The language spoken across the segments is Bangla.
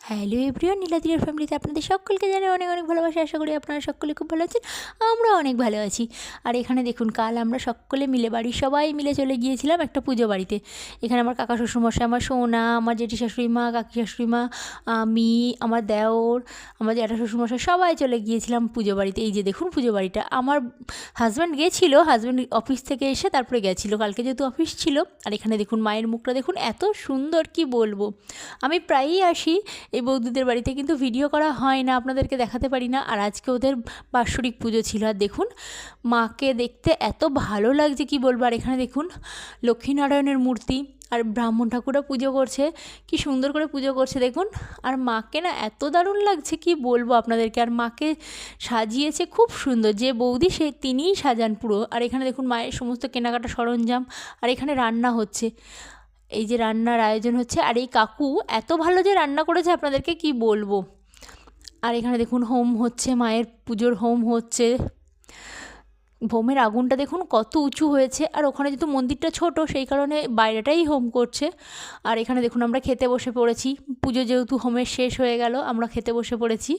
হ্যালো এভরিওয়ান, নীলাদির ফ্যামিলিতে আপনাদের সকলকে জানাই অনেক অনেক ভালোবাসা। আশা করি আপনারা সকলে খুব ভালো আছেন, আমরা অনেক ভালো আছি। আর এখানে দেখুন, কাল আমরা সকলে মিলে বাড়ির সবাই মিলে চলে গিয়েছিলাম একটা পুজো বাড়িতে। এখানে আমার কাকা শ্বশুরমশাই, আমার সোনা, আমার জেঠি শাশুড়ি মা, কাকি শাশুড়ি মা, আমি, আমার দেওর, আমার জ্যাঠা শ্বশুরমশাই সবাই চলে গিয়েছিলাম পুজো বাড়িতে। এই যে দেখুন পুজো বাড়িটা। আমার হাজব্যান্ড গিয়েছিলো, হাজব্যান্ড অফিস থেকে এসে তারপরে গেছিলো, কালকে যেহেতু অফিস ছিল। আর এখানে দেখুন মায়ের মুখটা দেখুন, এত সুন্দর কি বলবো। আমি প্রায়ই আসি এই বৌদিদের বাড়িতে, কিন্তু ভিডিও করা হয় না, আপনাদেরকে দেখাতে পারি না। আর আজকে ওদের বাৎসরিক পুজো ছিল। আর দেখুন মাকে দেখতে এত ভালো লাগছে কি বলবো। আর এখানে দেখুন লক্ষ্মীনারায়ণের মূর্তি, আর ব্রাহ্মণ ঠাকুরও পুজো করছে, কি সুন্দর করে পুজো করছে দেখুন। আর মাকে না এত দারুণ লাগছে কি বলবো আপনাদেরকে। আর মাকে সাজিয়েছে খুব সুন্দর, যে বৌদি সে তিনিই সাজান পুরো। আর এখানে দেখুন মায়ের সমস্ত কেনাকাটা সরঞ্জাম। আর এখানে রান্না হচ্ছে, এই যে রান্নার আয়োজন হচ্ছে। আর এই কাকু এত ভালো যে রান্না করেছে আপনাদেরকে কি বলবো। আর এখানে দেখুন হোম হচ্ছে, মায়ের পুজোর হোম হচ্ছে। হোমের আগুনটা দেখুন কত উঁচু হয়েছে। আর ওখানে যেহেতু মন্দিরটা ছোট, সেই কারণে বাইরেটাই হোম করছে। আর এখানে দেখুন আমরা খেতে বসে পড়েছি, পুজো যেহেতু হোমের শেষ হয়ে গেল, আমরা খেতে বসে পড়েছি।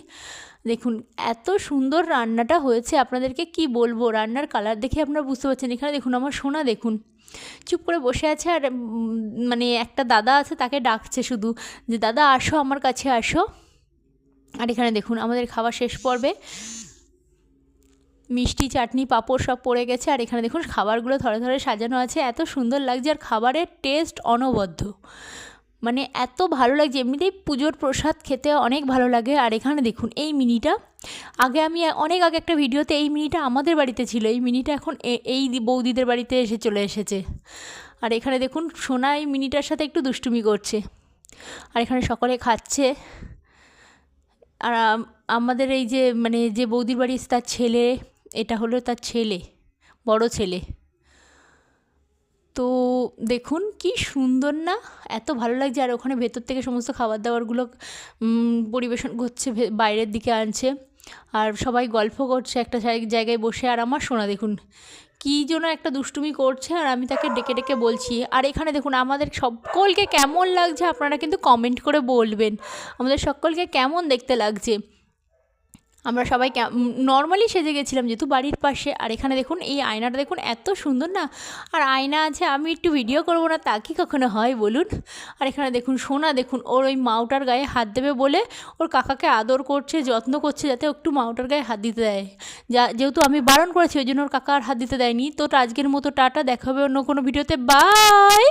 দেখুন এত সুন্দর রান্নাটা হয়েছে, আপনাদেরকে কি বলবো। রান্নার কালার দেখে আপনারা বুঝতে পারছেন। এখানে দেখুন আমার সোনা দেখুন চুপ করে বসে আছে। আর মানে একটা দাদা আছে, তাকে ডাকছে শুধু যে দাদা আসো, আমার কাছে আসো। আর এখানে দেখুন আমাদের খাওয়া শেষ পর্বে মিষ্টি, চাটনি, পাঁপড় সব পড়ে গেছে। আর এখানে দেখুন খাবারগুলো ধরে ধরে সাজানো আছে, এত সুন্দর লাগছে। আর খাবারের টেস্ট অনবদ্য, মানে এত ভালো লাগছে। এমনিতেই পুজোর প্রসাদ খেতে অনেক ভালো লাগে। আর এখানে দেখুন এই মিনিটা, আগে আমি অনেক আগে একটা ভিডিওতে এই মিনিটা আমাদের বাড়িতে ছিল, এই মিনিটা এখন এই বৌদিদের বাড়িতে এসে চলে এসেছে। আর এখানে দেখুন সোনা এই মিনিটার সাথে একটু দুষ্টুমি করছে। আর এখানে সকলে খাচ্ছে। আর আমাদের এই যে মানে যে বৌদির বাড়ি, তার ছেলে, এটা হলো তার ছেলে, বড় ছেলে। তো দেখুন কি সুন্দর না, এত ভালো লাগছে। আর ওখানে ভেতর থেকে সমস্ত খাবার দাবারগুলো পরিবেশন করছে, বাইরের দিকে আনছে। আর সবাই গল্প করছে একটা জায়গায় বসে। আর আমার সোনা দেখুন কী জন্য একটা দুষ্টুমি করছে, আর আমি তাকে ডেকে ডেকে বলছি। আর এখানে দেখুন আমাদের সকলকে কেমন লাগছে আপনারা কিন্তু কমেন্ট করে বলবেন, আমাদের সকলকে কেমন দেখতে লাগছে। আমরা সবাই নর্মালি সেজে গেছিলাম যেহেতু বাড়ির পাশে। আর এখানে দেখুন এই আয়নাটা দেখুন এত সুন্দর না। আর আয়না আছে, আমি একটু ভিডিও করবো না তা কি কখনো হয় বলুন। আর এখানে দেখুন সোনা দেখুন ওর ওই মাউটার গায়ে হাত দেবে বলে ওর কাকাকে আদর করছে, যত্ন করছে যাতে একটু মাউটার গায়ে হাত দিতে দেয়। যেহেতু আমি বারণ করেছি ওই জন্য ওর কাকা আর হাত দিতে দেয়নি। তো আজকের মতো টাটা, দেখা হবে অন্য কোনো ভিডিওতে, বাই।